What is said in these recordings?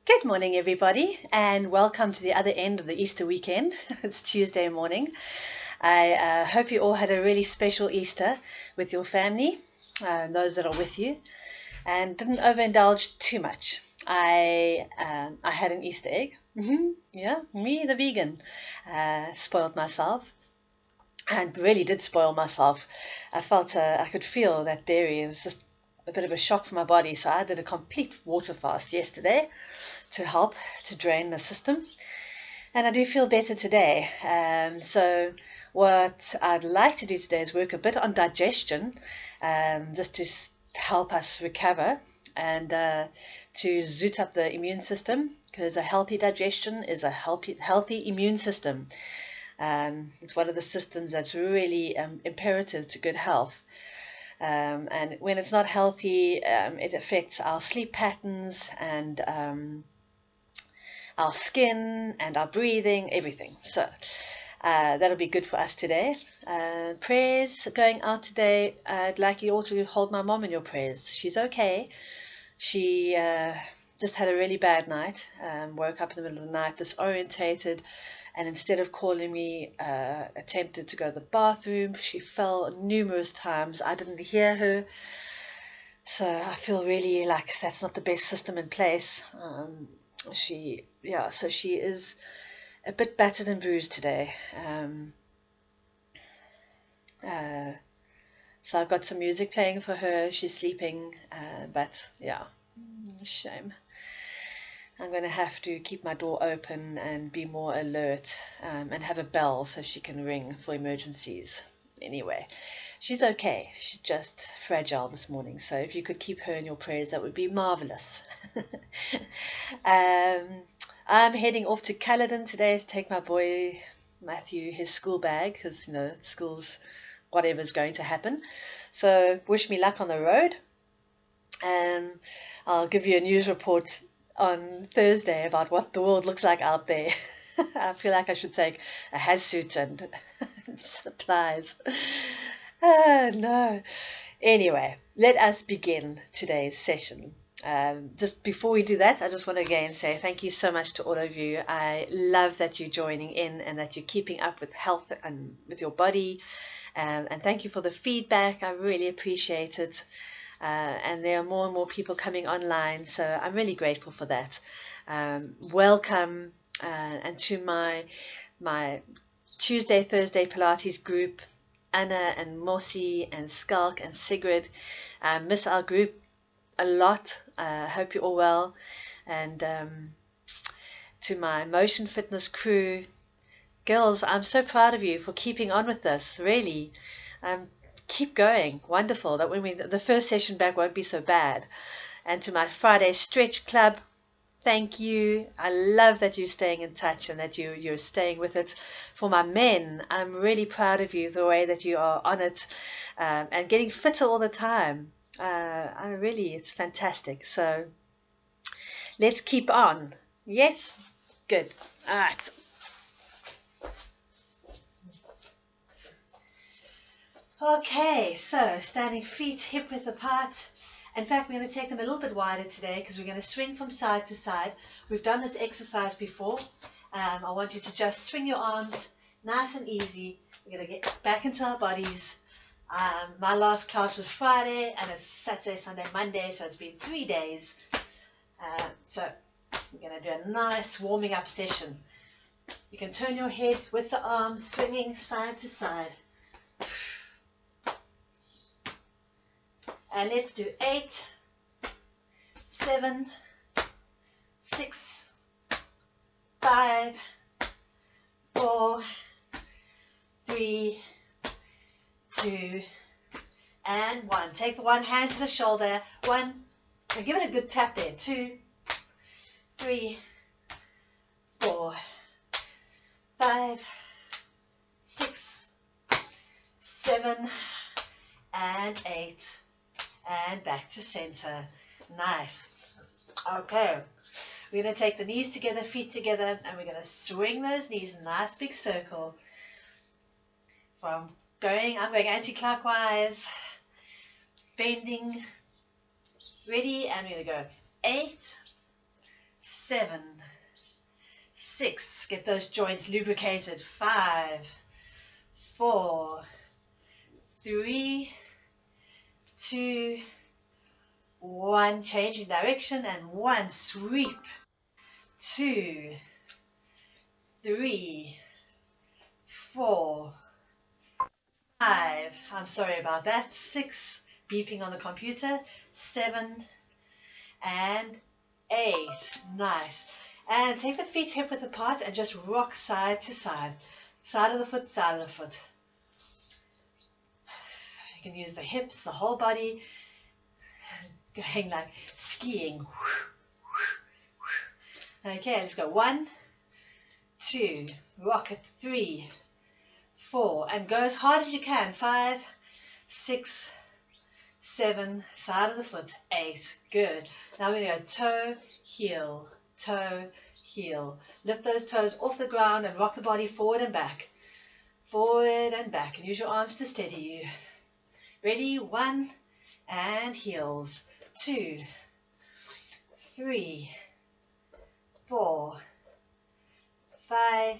Good morning, everybody, and welcome to the other end of the Easter weekend. It's Tuesday morning. I hope you all had a really special Easter with your family, those that are with you, and didn't overindulge too much. I had an Easter egg. Yeah, me, the vegan, spoiled myself. And really did spoil myself. I felt I could feel that dairy was just a bit of a shock for my body, so I did a complete water fast yesterday to help to drain the system. And I do feel better today. So what I'd like to do today is work a bit on digestion, just to help us recover and to zoot up the immune system, because a healthy digestion is a healthy immune system. It's one of the systems that's really imperative to good health. And when it's not healthy, it affects our sleep patterns and our skin and our breathing, everything. So that'll be good for us today. Prayers going out today. I'd like you all to hold my mom in your prayers. She's okay. She just had a really bad night. Woke up in the middle of the night, disorientated, and instead of calling me, attempted to go to the bathroom. She fell numerous times. I didn't hear her. So I feel really like that's not the best system in place. So she is a bit battered and bruised today. So I've got some music playing for her. She's sleeping, but yeah, shame. I'm going to have to keep my door open and be more alert, and have a bell so she can ring for emergencies. Anyway, she's okay. She's just fragile this morning. So if you could keep her in your prayers, that would be marvelous. I'm heading off to Caledon today to take my boy Matthew his school bag, because school's whatever's going to happen. So wish me luck on the road. I'll give you a news report on Thursday about what the world looks like out there. I feel like I should take a hazsuit and supplies. No. Anyway, let us begin today's session. Just before we do that, I just want to again say thank you so much to all of you. I love that you're joining in and that you're keeping up with health and with your body. And thank you for the feedback. I really appreciate it. And there are more and more people coming online, so I'm really grateful for that. Welcome and to my Tuesday, Thursday Pilates group, Anna and Mossy and Skalk and Sigrid. Miss our group a lot. Hope you're all well. And to my motion fitness crew, girls, I'm so proud of you for keeping on with this, really. Keep going. Wonderful. That when the first session back won't be so bad. And to my Friday Stretch Club, thank you. I love that you're staying in touch and that you're staying with it. For my men, I'm really proud of you, the way that you are on it, and getting fitter all the time. It's fantastic. So let's keep on. Yes? Good. All right. Okay, so standing feet hip width apart. In fact, we're going to take them a little bit wider today because we're going to swing from side to side. We've done this exercise before. I want you to just swing your arms nice and easy. We're going to get back into our bodies. My last class was Friday and it's Saturday, Sunday, Monday, so it's been 3 days. So we're going to do a nice warming up session. You can turn your head with the arms swinging side to side. And let's do 8, 7, 6, 5, 4, 3, 2, and 1. Take the one hand to the shoulder. 1, and give it a good tap there. 2, 3, 4, 5, 6, 7, and 8. And back to center. Nice. Okay. We're going to take the knees together, feet together, and we're going to swing those knees in a nice big circle. I'm going anti-clockwise, bending, ready, and we're going to go 8, 7, 6, get those joints lubricated, 5, 4, 3, 2, 1, changing direction, and 1, sweep, 2, 3, 4, 5, I'm sorry about that, 6, beeping on the computer, 7, and 8, nice. And take the feet hip width apart and just rock side to side. Side of the foot, side of the foot. You can use the hips, the whole body, going like skiing. Okay, let's go. 1, 2, rock it, 3, 4, and go as hard as you can. 5, 6, 7, side of the foot, 8, good. Now we're going to go toe, heel, toe, heel. Lift those toes off the ground and rock the body forward and back. Forward and back. And use your arms to steady you. Ready? 1, and heels. 2, 3, 4, 5,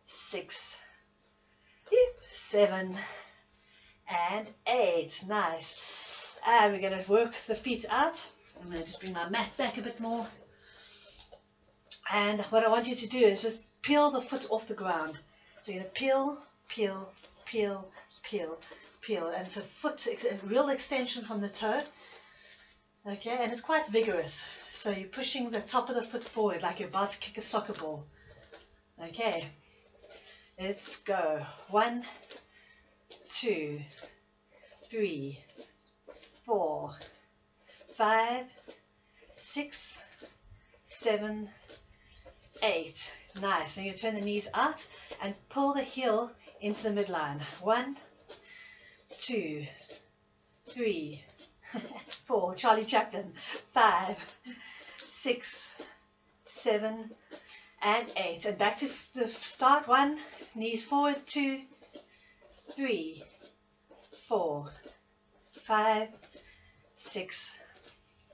6, 7, and 8. Nice. And we're going to work the feet out. I'm going to just bring my mat back a bit more. And what I want you to do is just peel the foot off the ground. So you're going to peel, peel, peel, peel, peel. And it's a foot, a real extension from the toe. Okay, and it's quite vigorous. So you're pushing the top of the foot forward like you're about to kick a soccer ball. Okay, let's go. 1, 2, 3, 4, 5, 6, 7, 8. Nice. Now you turn the knees out and pull the heel into the midline. 1, 2, 3, 4. Charlie Chaplin. 5, 6, 7, and 8. And back to the start. 1, knees forward. 2, 3, 4, 5, 6,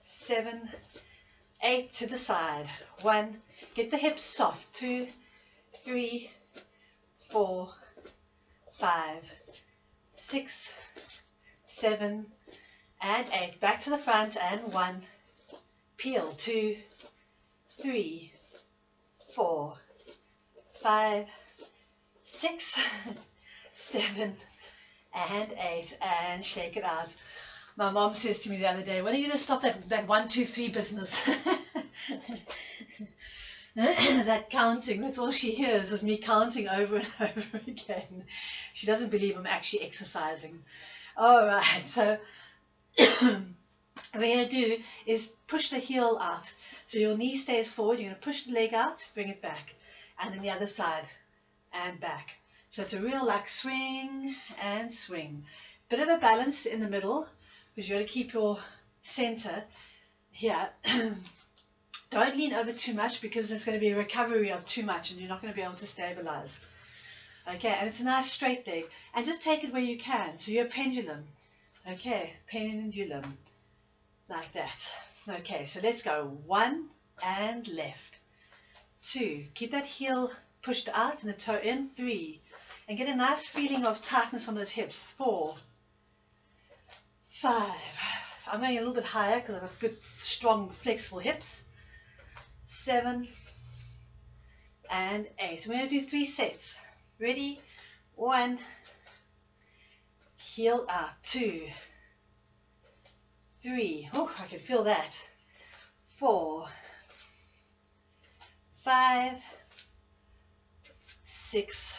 7, 8 to the side. 1, get the hips soft. 2, 3, 4, 5, 6, 7, and 8. Back to the front and 1. Peel. 2, 3, 4, 5, 6, 7, and 8. And shake it out. My mom says to me the other day, when are you going to stop that 1, 2, 3 business? That counting, that's all she hears is me counting over and over again. She doesn't believe I'm actually exercising. All right, so what we're going to do is push the heel out. So your knee stays forward, you're going to push the leg out, bring it back, and then the other side, and back. So it's a real like swing and swing. Bit of a balance in the middle, because you got to keep your center here. Don't lean over too much because there's going to be a recovery of too much and you're not going to be able to stabilize. Okay, and it's a nice straight leg. And just take it where you can. So you're a pendulum. Okay, pendulum. Like that. Okay, so let's go. 1 and left. 2. Keep that heel pushed out and the toe in. 3. And get a nice feeling of tightness on those hips. 4. 5. I'm going a little bit higher because I've got good, strong, flexible hips. 7 and 8. We're going to do 3 sets. Ready? 1. Heel out. 2. 3. Oh, I can feel that. 4. 5. 6.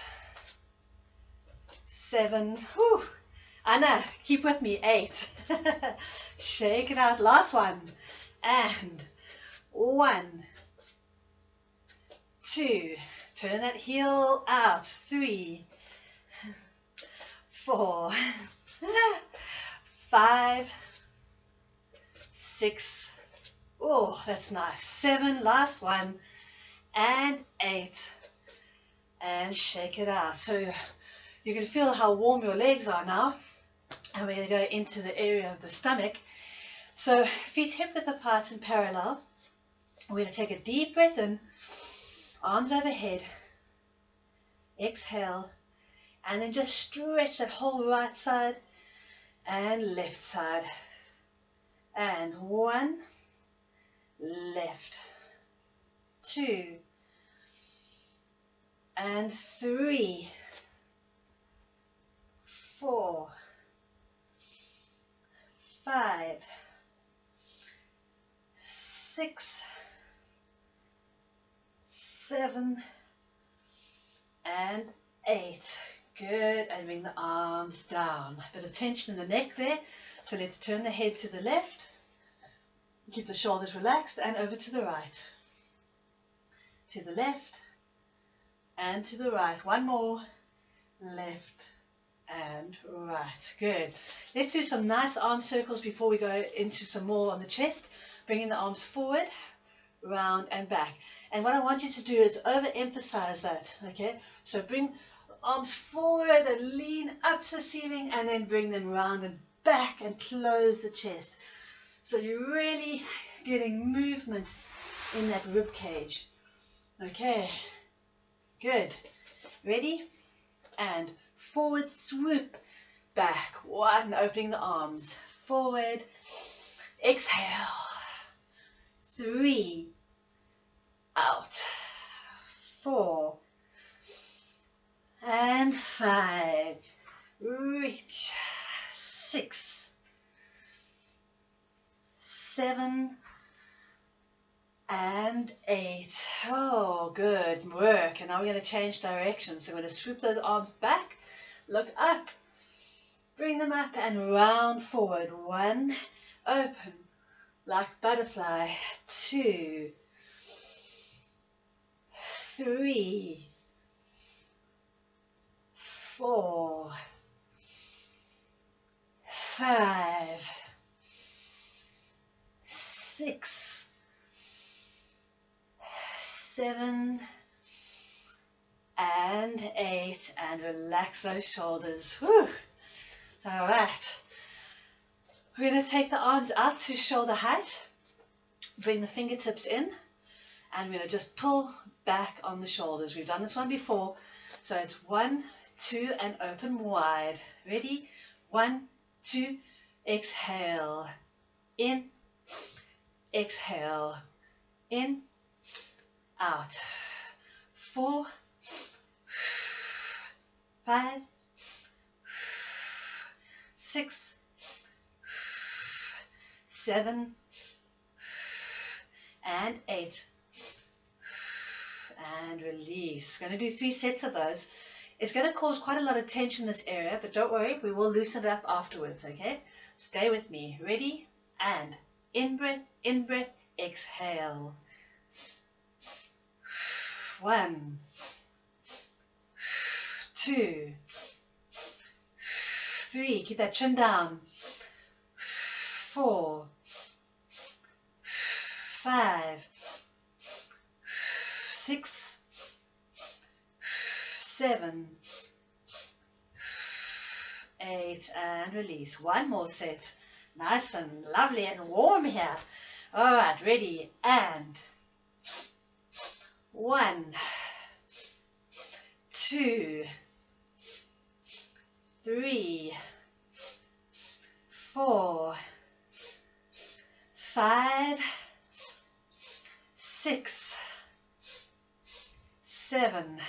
7. Whew. Anna, keep with me. 8. Shake it out. Last one. And 1. 2. Turn that heel out. 3. 4. 5. 6. Oh, that's nice. 7. Last one. And 8. And shake it out. So you can feel how warm your legs are now. And we're going to go into the area of the stomach. So feet hip width apart and parallel. We're going to take a deep breath in, arms overhead, exhale, and then just stretch that whole right side and left side. And 1, left, 2, and 3, 4, 5, 6, 7, and 8. Good, and bring the arms down. A bit of tension in the neck there. So let's turn the head to the left. Keep the shoulders relaxed and over to the right. To the left and to the right. One more. Left and right. Good. Let's do some nice arm circles before we go into some more on the chest. Bringing the arms forward, round and back. And what I want you to do is overemphasize that. Okay? So bring arms forward and lean up to the ceiling, and then bring them round and back and close the chest. So you're really getting movement in that rib cage. Okay, good. Ready? And forward swoop, back. 1, opening the arms. Forward, exhale. 3, out. 4, and 5, reach. 6, 7, and 8. Oh, good work. And now we're going to change direction. So we're going to swoop those arms back, look up, bring them up and round forward. 1, open like butterfly. 2, 3, 4, 5, 6, 7, and 8. And relax those shoulders. Whew. All right. We're going to take the arms out to shoulder height. Bring the fingertips in. And we're going to just pull back on the shoulders. We've done this one before. So it's 1, 2, and open wide. Ready? 1, 2, exhale. In, exhale. In, out. 4, 5, 6, 7, and 8. And release. Going to do 3 sets of those. It's going to cause quite a lot of tension in this area, but don't worry, we will loosen it up afterwards, okay? Stay with me. Ready? And in breath, exhale. 1, 2, 3, keep that chin down. 4, 5, 6, 7, 8, and release. One more set. Nice and lovely and warm here. All right, ready, and 1, 2, 3, 4, 5, 6, 7,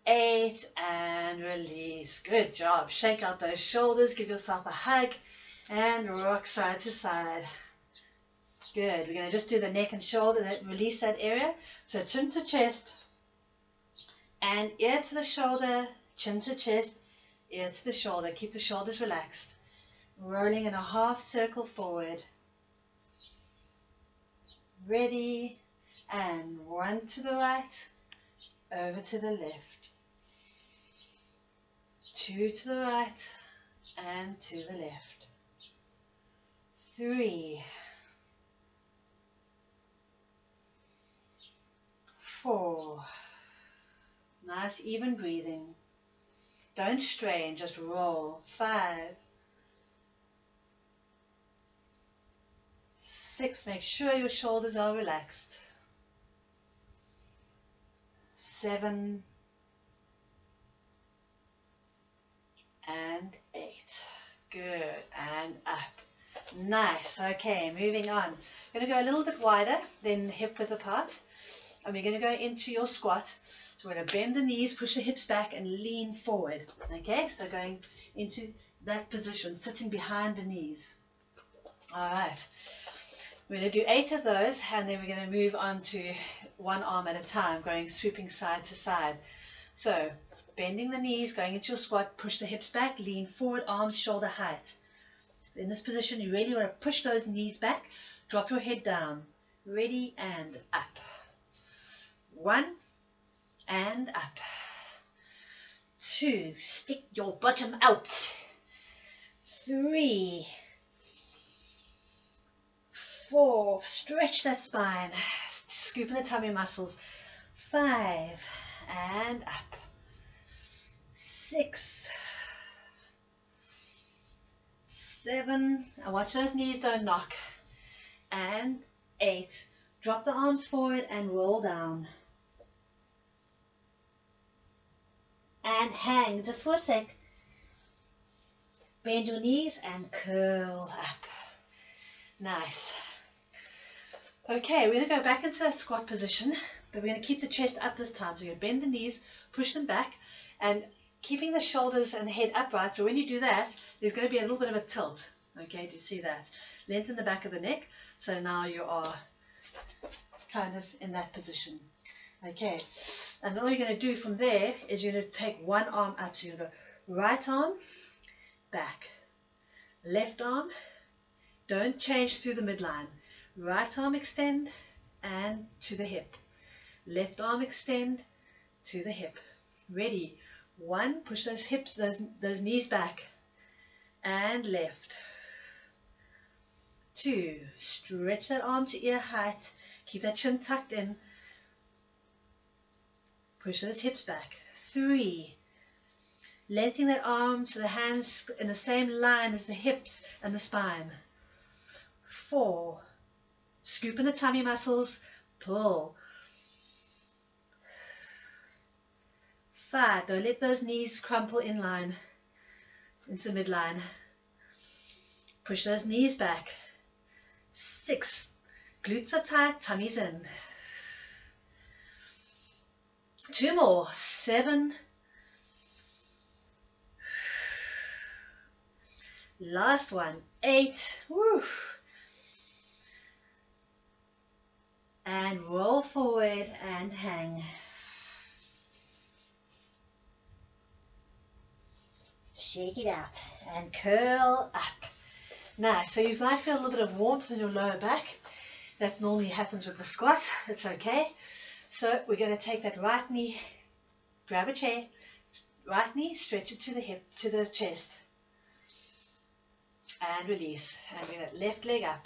8, and release. Good job. Shake out those shoulders, give yourself a hug, and rock side to side. Good. We're going to just do the neck and shoulder, release that area. So chin to chest, and ear to the shoulder, chin to chest, ear to the shoulder. Keep the shoulders relaxed. Rolling in a half circle forward. Ready, and 1 to the right, over to the left. 2 to the right, and to the left. 3, 4. Nice even breathing. Don't strain, just roll. 5, 6. Make sure your shoulders are relaxed. 7 and 8. Good. And up. Nice. Okay, moving on. Going to go a little bit wider than hip width apart. And we're going to go into your squat. So we're going to bend the knees, push the hips back, and lean forward. Okay, so going into that position, sitting behind the knees. All right. We're going to do 8 of those, and then we're going to move on to one arm at a time, going swooping side to side. So bending the knees, going into your squat, push the hips back, lean forward, arms shoulder height. So in this position, you really want to push those knees back, drop your head down. Ready and up. 1 and up. 2, stick your bottom out. 3, 4, stretch that spine, scooping the tummy muscles. 5 and up. 6, 7, and watch those knees don't knock. And 8, drop the arms forward and roll down. And hang just for a sec. Bend your knees and curl up. Nice. Okay, we're going to go back into that squat position, but we're going to keep the chest up this time. So you're going to bend the knees, push them back, and keeping the shoulders and head upright. So when you do that, there's going to be a little bit of a tilt. Okay, do you see that? Lengthen the back of the neck. So now you are kind of in that position. Okay, and all you're going to do from there is you're going to take one arm up. So you're going to go right arm, back, left arm, don't change through the midline. Right arm extend and to the hip. Left arm extend to the hip. Ready. 1, push those hips, those knees back. And left. 2, stretch that arm to ear height. Keep that chin tucked in. Push those hips back. 3, lengthening that arm so the hands in the same line as the hips and the spine. 4, scooping the tummy muscles, pull. 5, don't let those knees crumple in line, into midline. Push those knees back. 6, glutes are tight, tummy's in. 2 more. 7. Last one. 8. Woo. And roll forward and hang. Shake it out and curl up. Nice. So you might feel a little bit of warmth in your lower back. That normally happens with the squat. It's okay. So we're going to take that right knee, grab a chair, right knee, stretch it to the hip, to the chest, and release. And we're going to left leg up,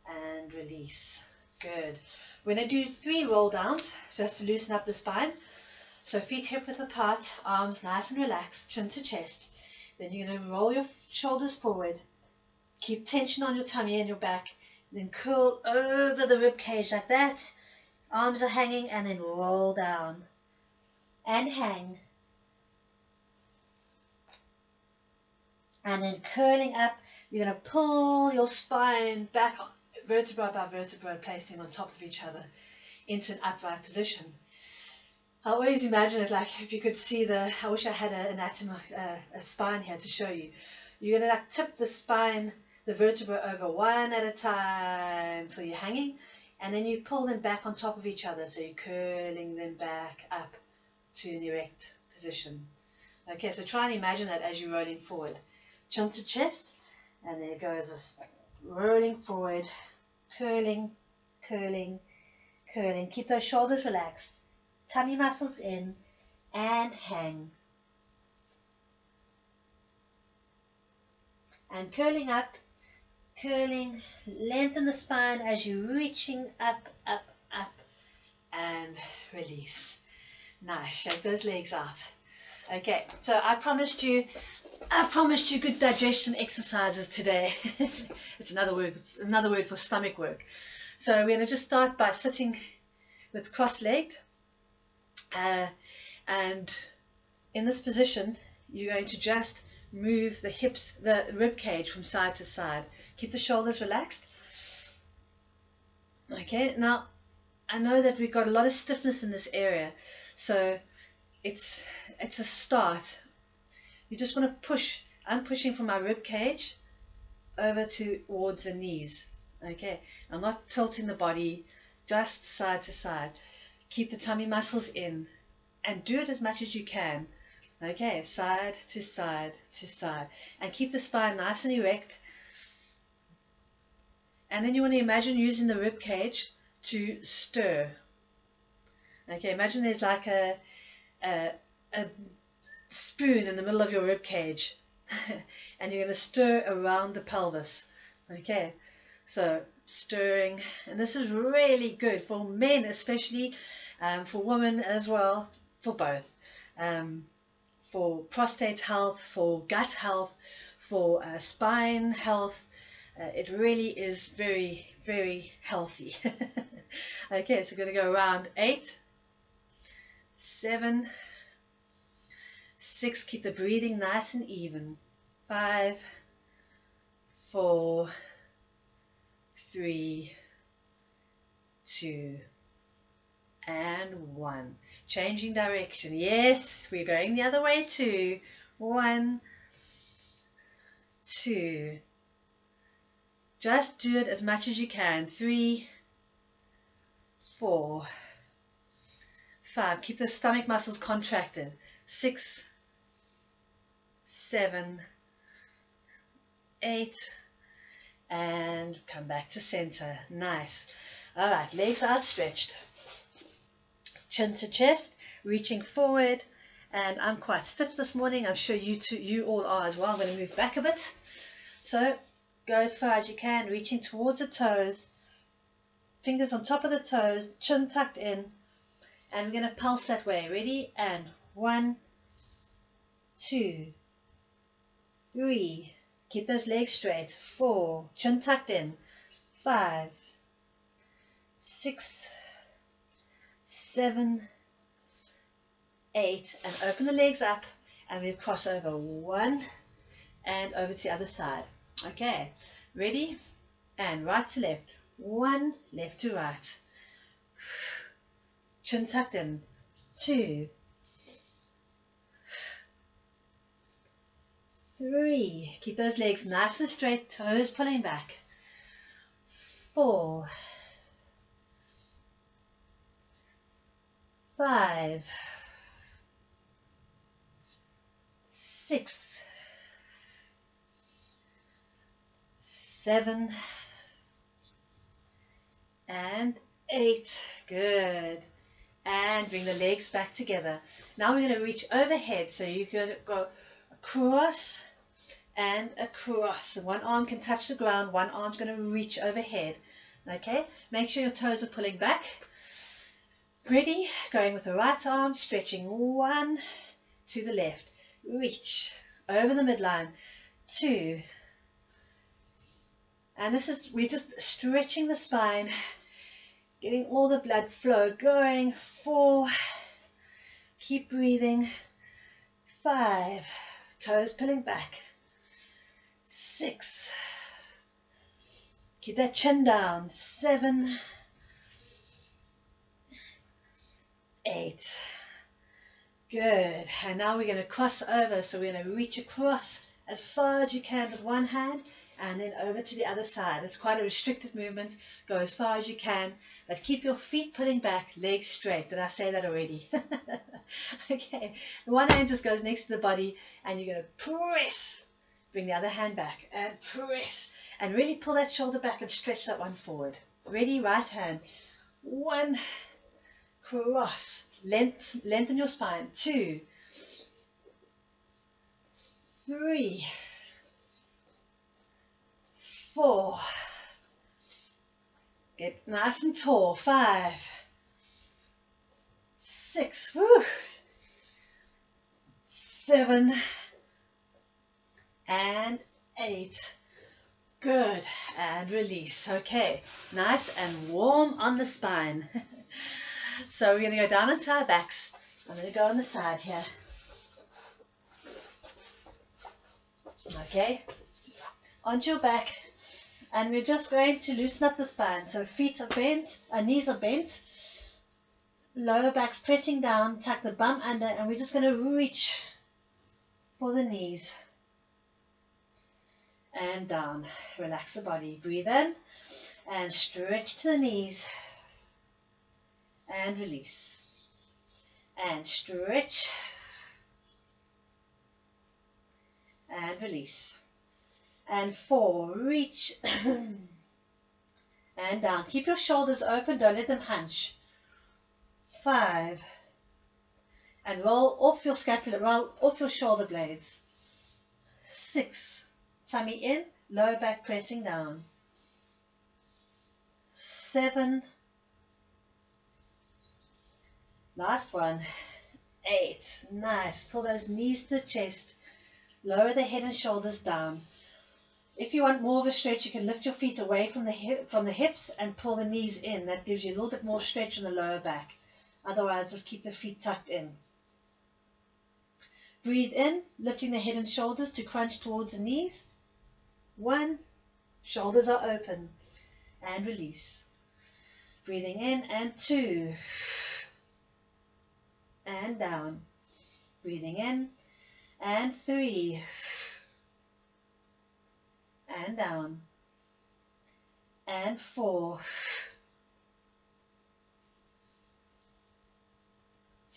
and release. Good. We're going to do 3 roll downs just to loosen up the spine. So feet hip width apart, arms nice and relaxed, chin to chest. Then you're going to roll your shoulders forward, keep tension on your tummy and your back. Then curl over the rib cage like that. Arms are hanging, and then roll down and hang. And then curling up, you're going to pull your spine back vertebra by vertebra, placing on top of each other into an upright position. I always imagine it like if you could see I wish I had a spine here to show you. You're going to like tip the spine, the vertebra over one at a time till you're hanging, and then you pull them back on top of each other, so you're curling them back up to an erect position. Okay, so try and imagine that as you're rolling forward. Chin to chest, and there goes this rolling forward, curling, curling, curling. Keep those shoulders relaxed, tummy muscles in, and hang. And curling up, curling, lengthen the spine as you're reaching up, up, up, and release. Nice, shake those legs out. Okay, so I promised you good digestion exercises today. It's another word for stomach work. So we're going to just start by sitting with cross-legged, and in this position you're going to just move the hips, the rib cage from side to side. Keep the shoulders relaxed. Okay, now I know that we've got a lot of stiffness in this area, so it's a start. You just want to push. I'm pushing from my rib cage over towards the knees. Okay, I'm not tilting the body, just side to side. Keep the tummy muscles in and do it as much as you can. Okay, side to side to side, and keep the spine nice and erect. And then you want to imagine using the rib cage to stir. Okay, imagine there's like a spoon in the middle of your rib cage, and you're going to stir around the pelvis. Okay, so stirring, and this is really good for men especially, for women as well, for both, for prostate health, for gut health, for spine health. It really is very, very healthy. Okay, so we're going to go around 8, 7, 6, keep the breathing nice and even. 5, 4, 3, 2, and 1. Changing direction. Yes, we're going the other way too. 1, 2. Just do it as much as you can. 3, 4, 5. Keep the stomach muscles contracted. 6, 7, 8, and come back to center. Nice. All right, legs outstretched, chin to chest, reaching forward. And I'm quite stiff this morning. I'm sure you all are as well. I'm going to move back a bit. So go as far as you can, reaching towards the toes, fingers on top of the toes, chin tucked in, and we're going to pulse that way. Ready? And 1, 2, 3, keep those legs straight. 4, chin tucked in. 5, 6, 7, 8, and open the legs up, and we'll cross over 1 and over to the other side. Okay, ready? And right to left. 1, left to right. Chin tucked in. 2, 3, keep those legs nice and straight, toes pulling back. 4, 5, 6, 7, and 8. Good. And bring the legs back together. Now we're going to reach overhead, so you're going to go across and across. One arm can touch the ground, one arm's going to reach overhead. Okay, make sure your toes are pulling back. Ready? Going with the right arm, stretching 1 to the left. Reach over the midline. 2. And this is, we're just stretching the spine, getting all the blood flow going. 4. Keep breathing. 5. Toes pulling back. 6. Keep that chin down. 7. 8. Good. And now we're going to cross over. So we're going to reach across as far as you can with one hand, and then over to the other side. It's quite a restricted movement. Go as far as you can, but keep your feet pulling back, legs straight. Did I say that already? Okay. The one hand just goes next to the body, and you're going to press. Bring the other hand back and press. And really pull that shoulder back and stretch that one forward. Ready? Right hand. 1. Cross. Lengthen your spine. 2. 3. 4. Get nice and tall. 5. 6. Woo. 7 and 8. Good, and release. Okay, nice and warm on the spine. So we're going to go down onto our backs. I'm going to go on the side here. Okay, onto your back, and we're just going to loosen up the spine. So feet are bent, our knees are bent, lower back's pressing down, tuck the bum under, and we're just going to reach for the knees. And down. Relax the body. Breathe in and stretch to the knees. And release. And stretch. And release. And 4. Reach. And down. Keep your shoulders open. Don't let them hunch. 5. And roll off your scapula. Roll off your shoulder blades. 6. Tummy in, lower back pressing down. 7. Last one. 8. Nice. Pull those knees to the chest. Lower the head and shoulders down. If you want more of a stretch, you can lift your feet away from the hips and pull the knees in. That gives you a little bit more stretch in the lower back. Otherwise, just keep the feet tucked in. Breathe in, lifting the head and shoulders to crunch towards the knees. 1, shoulders are open, and release. Breathing in, and 2, and down. Breathing in, and 3, and down, and 4,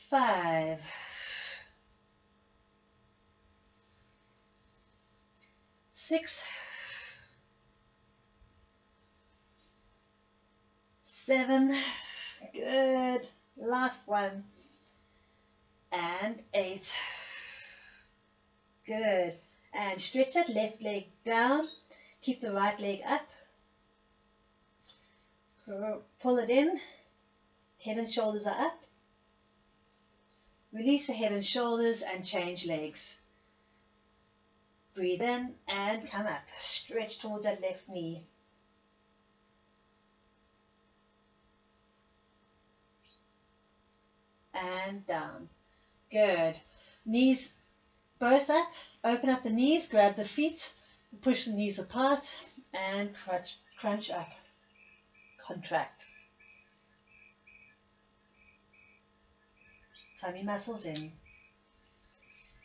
5, 6, 7, good, last one, and 8, good, and stretch that left leg down, keep the right leg up, pull it in, head and shoulders are up, release the head and shoulders and change legs. Breathe in and come up, stretch towards that left knee. And down. Good. Knees both up. Open up the knees, grab the feet, push the knees apart, and crunch up. Contract. Tummy muscles in.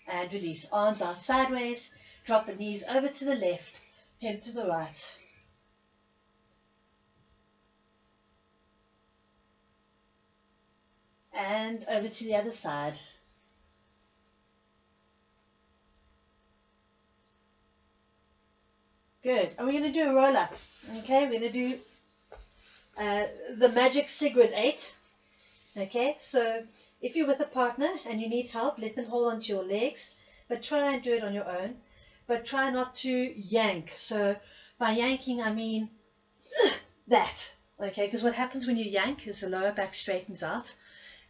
And release. Arms out sideways. Drop the knees over to the left, head to the right. And over to the other side. Good. And we're going to do a roll up. Okay, we're going to do the magic Sigrid 8. Okay, so if you're with a partner and you need help, let them hold onto your legs, but try and do it on your own. But try not to yank. So by yanking, I mean that. Okay, because what happens when you yank is the lower back straightens out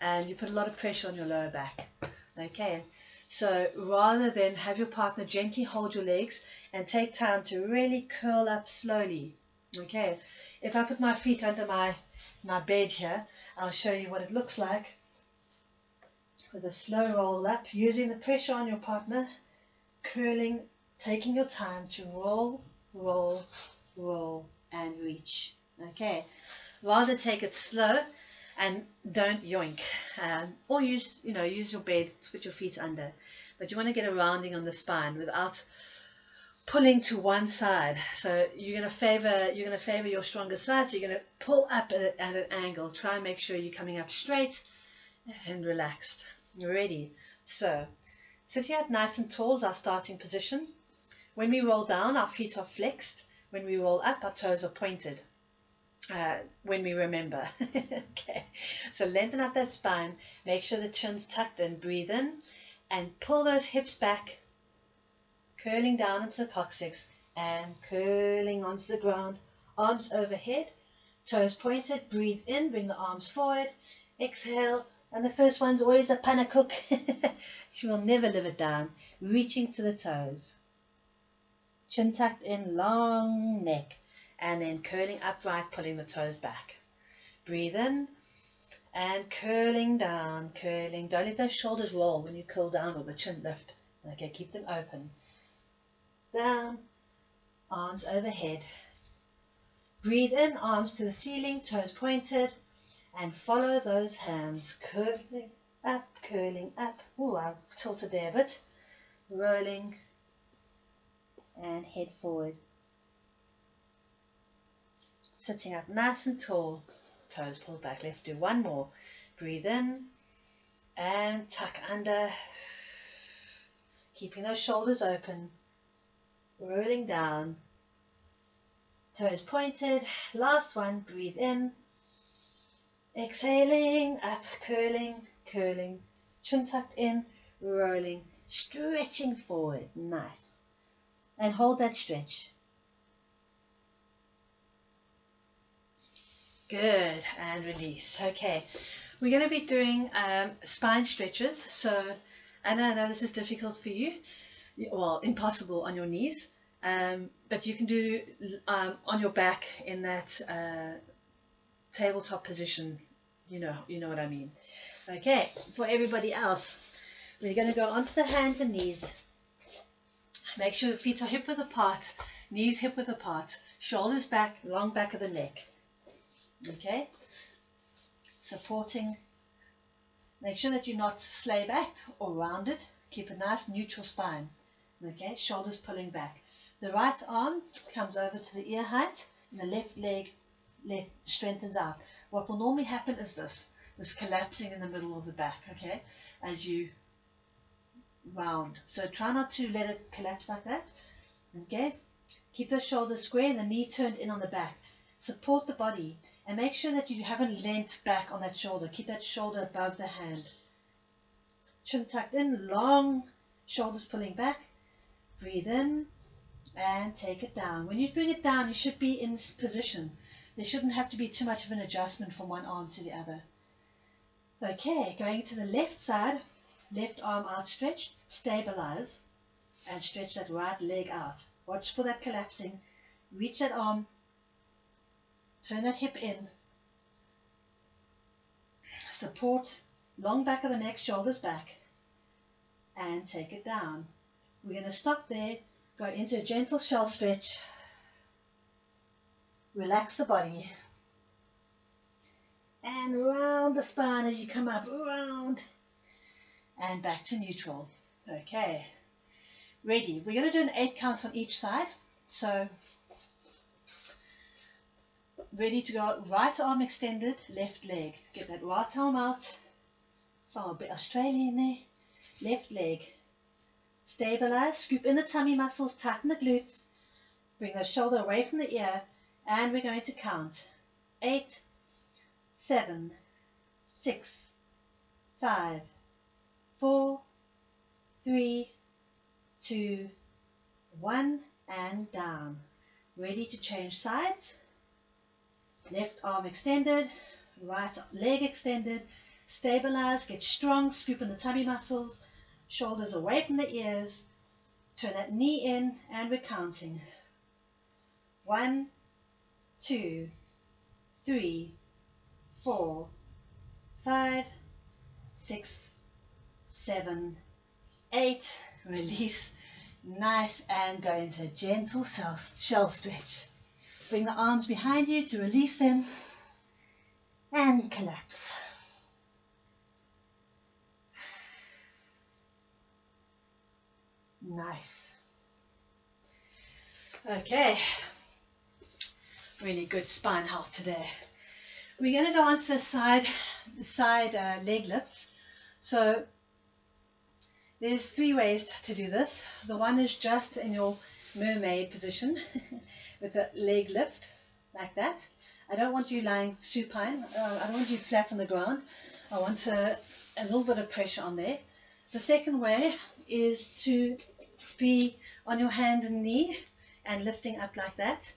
and you put a lot of pressure on your lower back. Okay, so rather than have your partner gently hold your legs and take time to really curl up slowly. Okay, if I put my feet under my bed here, I'll show you what it looks like with a slow roll up, using the pressure on your partner, curling, taking your time to roll, roll, roll, and reach. Okay, rather take it slow and don't yoink, or use your bed to put your feet under, but you want to get a rounding on the spine without pulling to one side. So you're going to favor your stronger side, so you're going to pull up at an angle. Try and make sure you're coming up straight and relaxed. Ready. So sitting up nice and tall is our starting position. When we roll down, our feet are flexed. When we roll up, our toes are pointed. When we remember. Okay, so lengthen up that spine, make sure the chin's tucked in, breathe in and pull those hips back, curling down into the coccyx and curling onto the ground, arms overhead, toes pointed, breathe in, bring the arms forward, exhale And the first one's always a panna cook. She will never live it down. Reaching to the toes. Chin tucked in, long neck. And then curling upright, pulling the toes back. Breathe in. And curling down, curling. Don't let those shoulders roll when you curl down or the chin lift. Okay, keep them open. Down. Arms overhead. Breathe in, arms to the ceiling, toes pointed. And follow those hands, curling up, curling up. Ooh, I tilted there a bit. Rolling and head forward. Sitting up nice and tall, toes pulled back. Let's do one more. Breathe in and tuck under. Keeping those shoulders open. Rolling down. Toes pointed. Last one. Breathe in. Exhaling, up, curling, curling, chin tucked in, rolling, stretching forward, nice. And hold that stretch. Good, and release. Okay, we're going to be doing spine stretches. So, and I know this is difficult for you, well, impossible on your knees, but you can do on your back in that tabletop position. You know what I mean. Okay, for everybody else, we're going to go onto the hands and knees. Make sure your feet are hip width apart, knees hip width apart, shoulders back, long back of the neck. Okay, supporting. Make sure that you're not sleigh backed or rounded. Keep a nice neutral spine. Okay, shoulders pulling back. The right arm comes over to the ear height, and the left leg strengthens out. What will normally happen is this collapsing in the middle of the back, okay, as you round. So try not to let it collapse like that, okay. Keep those shoulders square and the knee turned in on the back. Support the body and make sure that you haven't leant back on that shoulder. Keep that shoulder above the hand. Chin tucked in, long shoulders pulling back. Breathe in and take it down. When you bring it down, you should be in this position. There shouldn't have to be too much of an adjustment from one arm to the other. Okay, going to the left side, left arm outstretched, stabilize, and stretch that right leg out. Watch for that collapsing. Reach that arm, turn that hip in, support, long back of the neck, shoulders back, and take it down. We're going to stop there, go into a gentle shell stretch. Relax the body. And round the spine as you come up, round. And back to neutral. Okay. Ready. We're going to do an 8 count on each side. So, ready to go. Right arm extended, left leg. Get that right arm out. So a bit Australian there. Left leg. Stabilize. Scoop in the tummy muscles. Tighten the glutes. Bring the shoulder away from the ear. And we're going to count 8, 7, 6, 5, 4, 3, 2, 1, and down. Ready to change sides. Left arm extended, right leg extended. Stabilize, get strong, scoop in the tummy muscles, shoulders away from the ears. Turn that knee in, and we're counting. 1, 2, 3, 4, 5, 6, 7, 8. Release. Nice, and go into a gentle shell stretch. Bring the arms behind you to release them and collapse. Nice. Okay. Really good spine health today. We're going to go on to the side leg lifts. So there's 3 ways to do this. The one is just in your mermaid position with the leg lift like that. I don't want you lying supine. I don't want you flat on the ground. I want a little bit of pressure on there. The second way is to be on your hand and knee and lifting up like that.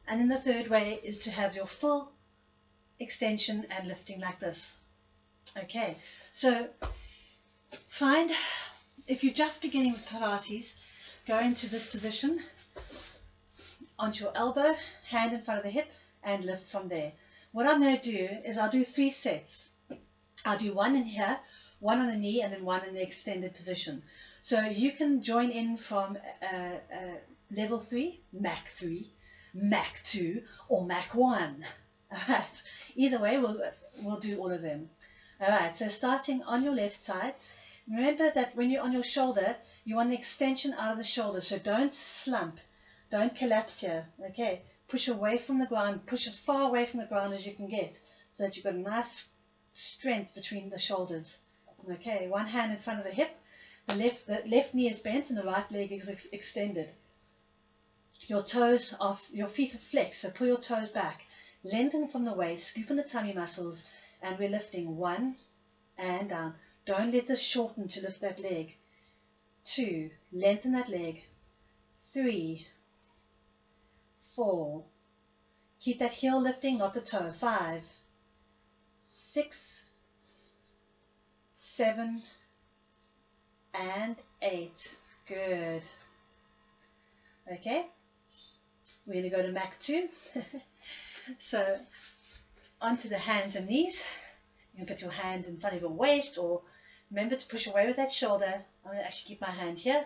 And then the third way is to have your full extension and lifting like this. Okay, so find, if you're just beginning with Pilates, go into this position, onto your elbow, hand in front of the hip, and lift from there. What I'm going to do is I'll do 3 sets. I'll do one in here, one on the knee, and then one in the extended position. So you can join in from level 3, Mach 3, Mach 2, or Mach 1. All right. Either way, we'll do all of them. All right. So starting on your left side, remember that when you're on your shoulder, you want an extension out of the shoulder. So don't slump, don't collapse here. Okay. Push away from the ground. Push as far away from the ground as you can get, so that you've got a nice strength between the shoulders. Okay. One hand in front of the hip. The left knee is bent and the right leg is extended. Your feet are flexed, so pull your toes back. Lengthen from the waist, scoop in the tummy muscles, and we're lifting 1 and down. Don't let this shorten to lift that leg. 2, lengthen that leg. 3, 4, keep that heel lifting, not the toe. 5, 6, 7, and 8. Good. Okay, we're going to go to Mach 2. So onto the hands and knees. You can put your hand in front of your waist, or remember to push away with that shoulder. I'm going to actually keep my hand here,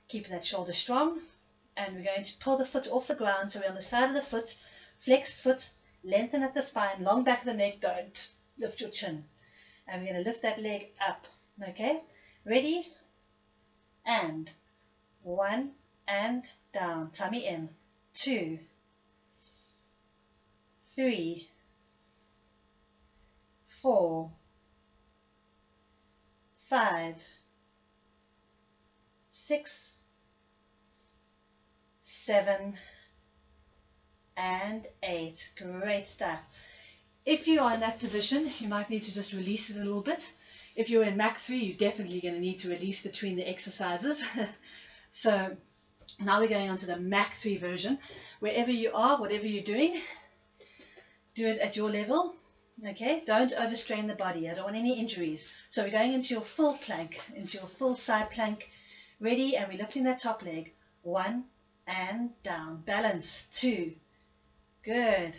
keep that shoulder strong, and we're going to pull the foot off the ground. So we're on the side of the foot, flexed foot, lengthen at the spine, long back of the neck, don't lift your chin. And we're going to lift that leg up. Okay, ready? And 1 and down, tummy in. 2, 3, 4, 5, 6, 7, and 8. Great stuff. If you are in that position, you might need to just release it a little bit. If you're in Mach 3, you're definitely going to need to release between the exercises. So now we're going on to the Mach 3 version. Wherever you are, whatever you're doing, do it at your level. Okay, don't overstrain the body. I don't want any injuries. So we're going into your full plank, into your full side plank. Ready, and we're lifting that top leg. 1 and down. Balance. 2. Good.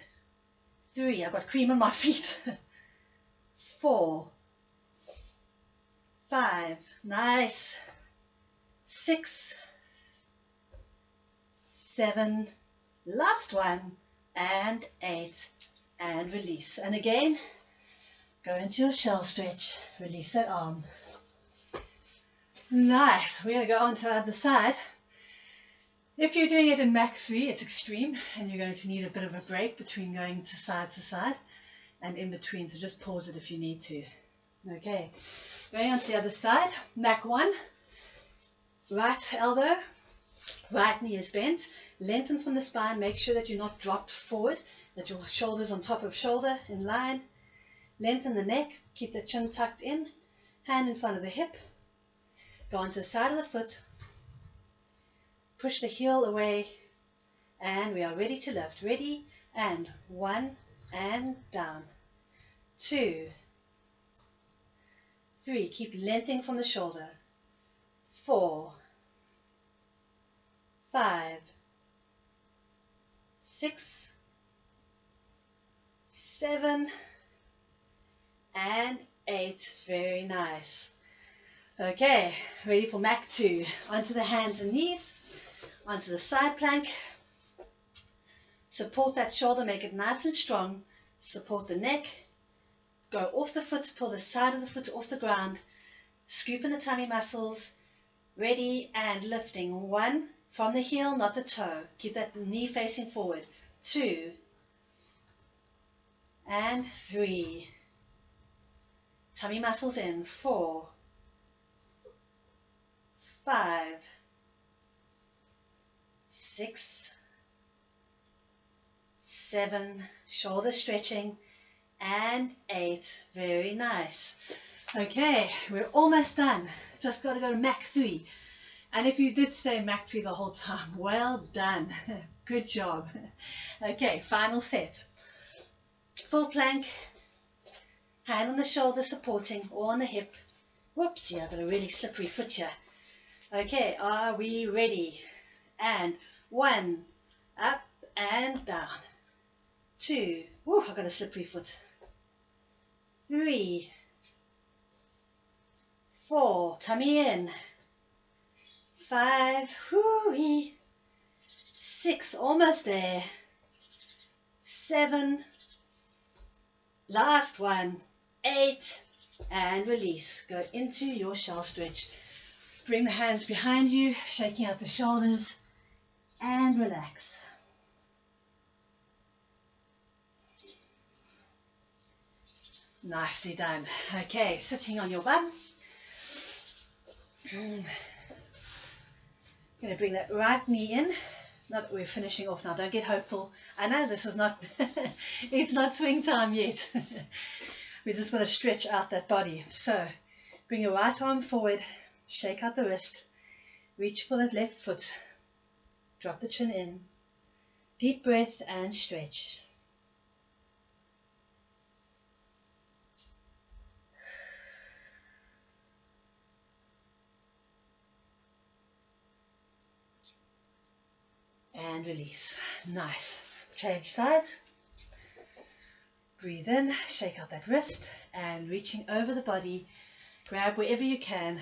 3. I've got cream on my feet. 4. 5. Nice. 6. 7. Last one. And 8. And release. And again, go into your shell stretch. Release that arm. Nice. We're going to go on to the other side. If you're doing it in Mach 3, it's extreme, and you're going to need a bit of a break between going to side and in between, so just pause it if you need to. Okay, going on to the other side. Mach 1, right elbow, right knee is bent, lengthen from the spine, make sure that you're not dropped forward, that your shoulder's on top of shoulder in line. Lengthen the neck, keep the chin tucked in, hand in front of the hip, go onto the side of the foot, push the heel away, and we are ready to lift. Ready, and 1 and down. 2, 3, keep lengthening from the shoulder. 4, 5, 6, 7, and 8. Very nice. Okay, ready for Mach 2. Onto the hands and knees, onto the side plank. Support that shoulder, make it nice and strong. Support the neck. Go off the foot, pull the side of the foot off the ground. Scoop in the tummy muscles. Ready, and lifting. 1 from the heel, not the toe. Keep that knee facing forward. 2 and 3. Tummy muscles in. 4, 5, 6, 7, shoulder stretching, and 8. Very nice. Okay, we're almost done. Just got to go to Mach 3. And if you did stay in Mach 3 the whole time, well done. Good job. Okay, final set. Full plank. Hand on the shoulder supporting, or on the hip. Whoopsie, I've got a really slippery foot here. Okay, are we ready? And 1, up and down. 2, whoo, I've got a slippery foot. 3, 4, tummy in. 5, whoo-wee. 6, almost there. 7, last one. 8, and release. Go into your shell stretch. Bring the hands behind you, shaking out the shoulders, and relax. Nicely done. Okay, sitting on your bum. Going to bring that right knee in. Not that we're finishing off now, don't get hopeful. I know this is not, it's not swing time yet. We just want to stretch out that body. So, bring your right arm forward, shake out the wrist, reach for that left foot, drop the chin in, deep breath and stretch. And release. Nice. Change sides. Breathe in, shake out that wrist, and reaching over the body, grab wherever you can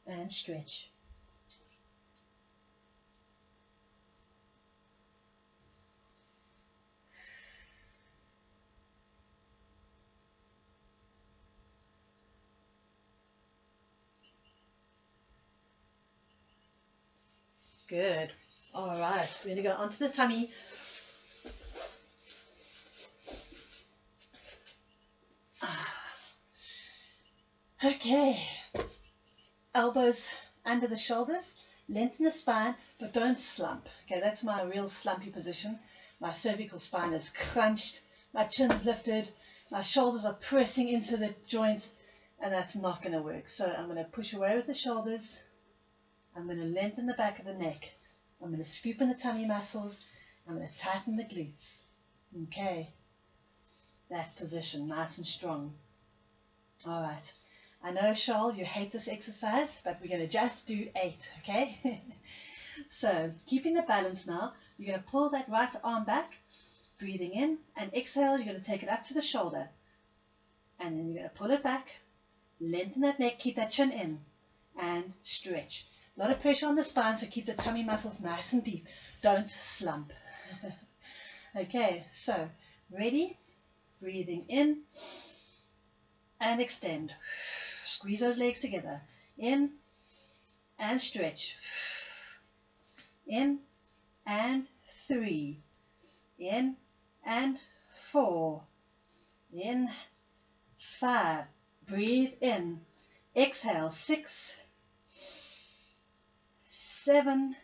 and stretch. Good. All right, we're going to go onto the tummy. Okay. Elbows under the shoulders, lengthen the spine, but don't slump. Okay, that's my real slumpy position. My cervical spine is crunched, my chin is lifted, my shoulders are pressing into the joints, and that's not going to work. So I'm going to push away with the shoulders. I'm going to lengthen the back of the neck. I'm going to scoop in the tummy muscles. I'm going to tighten the glutes. Okay, that position, nice and strong. All right. I know, Charles, you hate this exercise, but we're going to just do 8, okay? So, keeping the balance now, you're going to pull that right arm back, breathing in, and exhale, you're going to take it up to the shoulder. And then you're going to pull it back, lengthen that neck, keep that chin in, and stretch. A lot of pressure on the spine, so keep the tummy muscles nice and deep. Don't slump. Okay, so, ready? Breathing in, and extend. Squeeze those legs together. In and stretch. In and 3. In and 4. In 5. Breathe in. Exhale. 6, 7,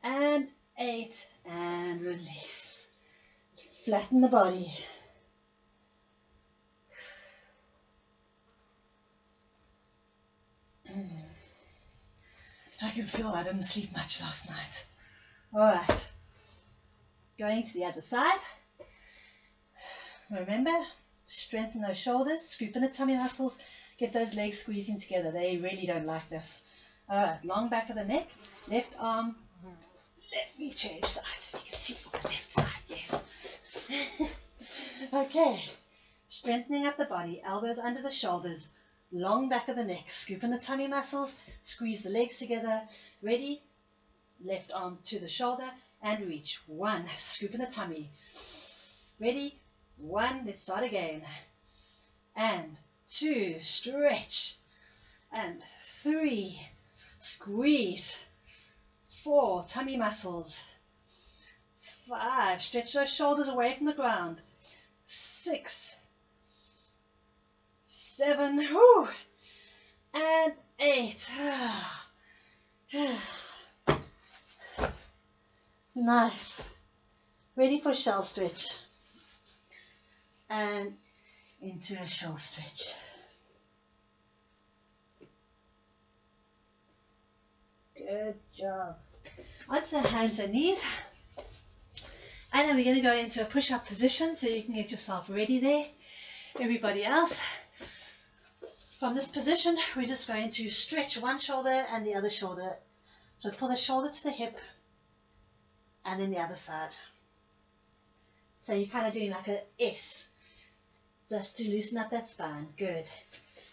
and 8. And release. Flatten the body. I can feel I didn't sleep much last night. Alright, going to the other side. Remember, strengthen those shoulders, scoop in the tummy muscles, get those legs squeezing together. They really don't like this. Alright, long back of the neck, left arm. Let me change sides so you can see on the left side, yes. Okay, strengthening up the body, elbows under the shoulders, long back of the neck, scoop in the tummy muscles, squeeze the legs together. Ready? Left arm to the shoulder and reach. 1, scoop in the tummy. Ready? 1, let's start again. And 2, stretch. And 3, squeeze. 4, tummy muscles. 5, stretch those shoulders away from the ground. 6, 7, whoo, and 8. Nice. Ready for shell stretch. And into a shell stretch. Good job. Onto the hands and knees. And then we're going to go into a push-up position so you can get yourself ready there. Everybody else, from this position, we're just going to stretch one shoulder and the other shoulder. So pull the shoulder to the hip and then the other side. So you're kind of doing like a S, just to loosen up that spine. Good.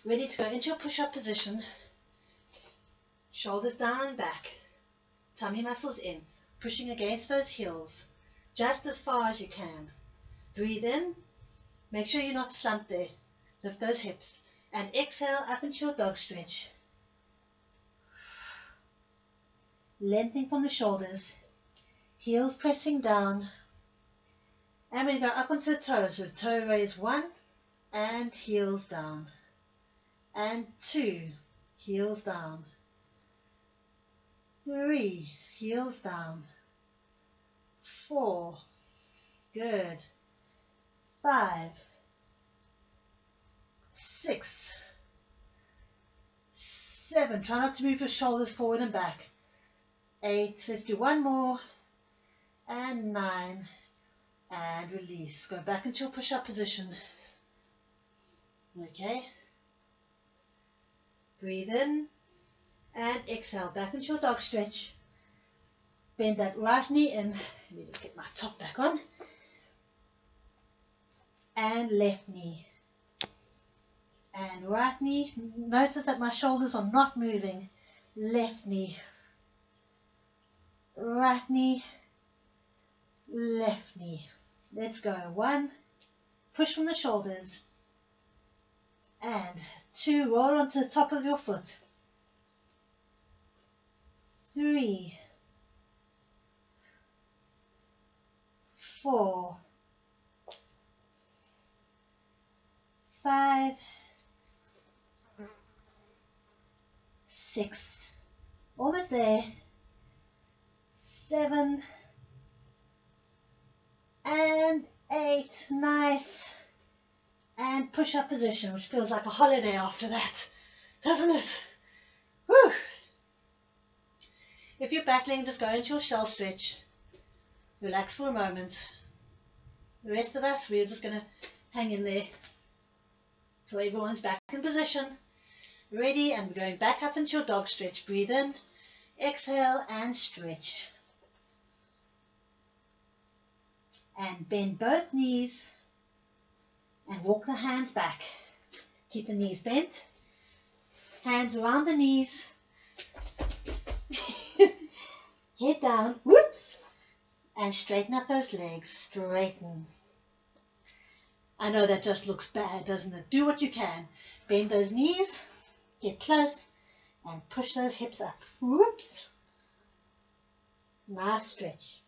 Ready to go into your push-up position. Shoulders down and back. Tummy muscles in. Pushing against those heels. Just as far as you can. Breathe in. Make sure you're not slumped there. Lift those hips. And exhale up into your dog stretch. Lengthening from the shoulders. Heels pressing down. And we go up onto the toes. So toe raise 1 and heels down. And 2, heels down. 3, heels down. 4, good. 5, 6, 7. Try not to move your shoulders forward and back. 8, let's do one more. And 9, and release. Go back into your push-up position. Okay. Breathe in and exhale. Back into your dog stretch. Bend that right knee in. Let me just get my top back on. And left knee. And right knee. Notice that my shoulders are not moving. Left knee. Right knee. Left knee. Let's go. 1. Push from the shoulders. And 2, roll onto the top of your foot. 3, 4, 5, 6, almost there. 7 and 8, nice. And push-up position, which feels like a holiday after that, doesn't it? Whew. If you're battling, just go into your shell stretch. Relax for a moment. The rest of us, we're just going to hang in there till everyone's back in position. Ready, and we're going back up into your dog stretch. Breathe in, exhale, and stretch. And bend both knees. And walk the hands back. Keep the knees bent. Hands around the knees. Head down. Whoops. And straighten up those legs. Straighten. I know that just looks bad, doesn't it? Do what you can. Bend those knees. Get close. And push those hips up. Whoops. Nice stretch.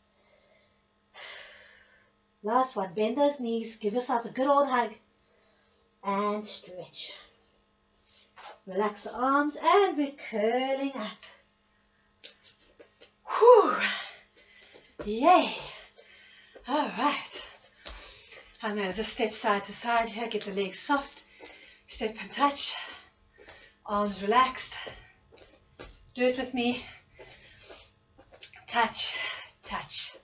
Last one, bend those knees, give yourself a good old hug, and stretch. Relax the arms, and we're curling up. Whew! Yay! All right. I'm going to just step side to side here, get the legs soft, step and touch, arms relaxed. Do it with me. Touch, touch,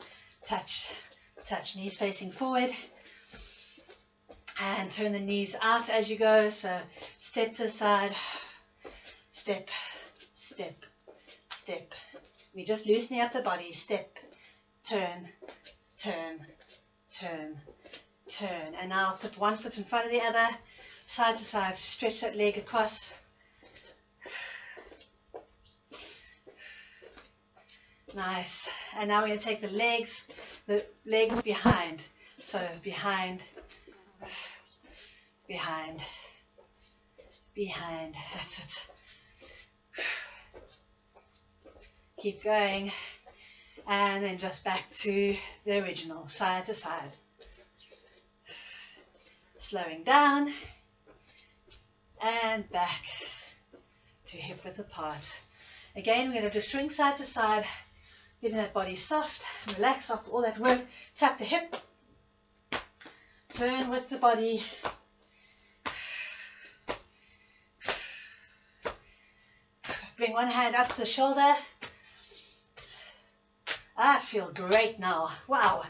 touch. Touch, knees facing forward, and turn the knees out as you go. So step to the side, step, step, step. We're just loosening up the body. Step, turn, turn, turn, turn. And now put one foot in front of the other, side to side. Stretch that leg across. Nice. And now we're going to take the legs behind. So behind, behind, behind. That's it. Keep going. And then just back to the original, side to side. Slowing down. And back to hip width apart. Again, we're going to just swing side to side. Getting that body soft, relax after all that work. Tap the hip, turn with the body. Bring one hand up to the shoulder. I feel great now. Wow.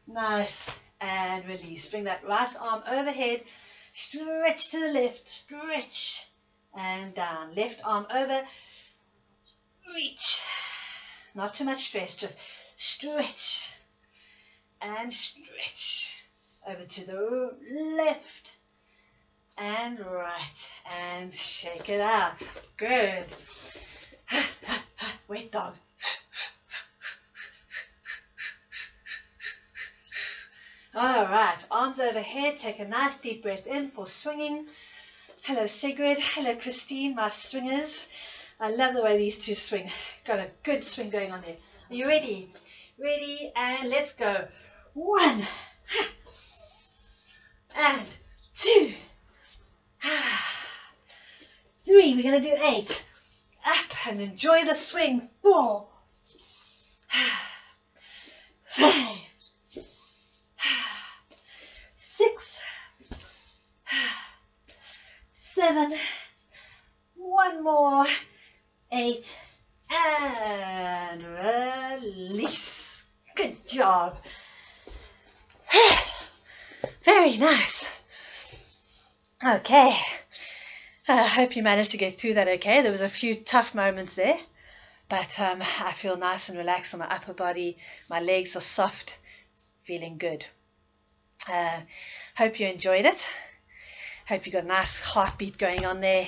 Nice. and release. Bring that right arm overhead, stretch to the left, stretch, and down. Left arm over, reach. Not too much stress, just stretch and stretch. Over to the left and right, and shake it out. Good. Wet dog. All right, arms overhead. Take a nice deep breath in for swinging. Hello, Sigrid. Hello, Christine, my swingers. I love the way these two swing. Got a good swing going on there. Are you ready? Ready, and let's go. 1, and 2, 3. We're going to do 8. Up and enjoy the swing. 4, 5, 6, 7. One more. 8. And release. Good job. Very nice. Okay. I hope you managed to get through that okay. There was a few tough moments there, but I feel nice and relaxed on my upper body. My legs are soft, feeling good. Hope you enjoyed it. Hope you got a nice heartbeat going on there.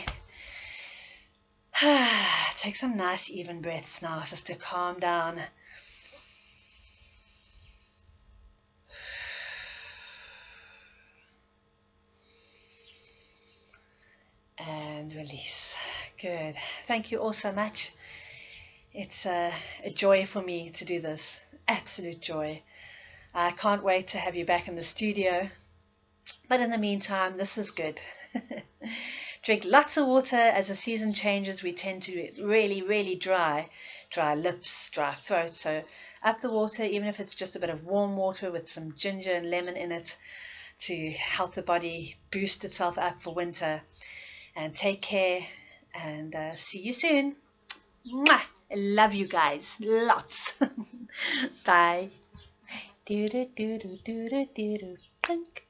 Take some nice even breaths now just to calm down. And release. Good. Thank you all so much. It's a joy for me to do this. Absolute joy. I can't wait to have you back in the studio. But in the meantime, this is good. Drink lots of water. As the season changes, we tend to get really, really dry lips, dry throat. So up the water, even if it's just a bit of warm water with some ginger and lemon in it to help the body boost itself up for winter. And take care, and see you soon. Mwah! I love you guys. Lots. Bye. Do do do do do do do. Clink.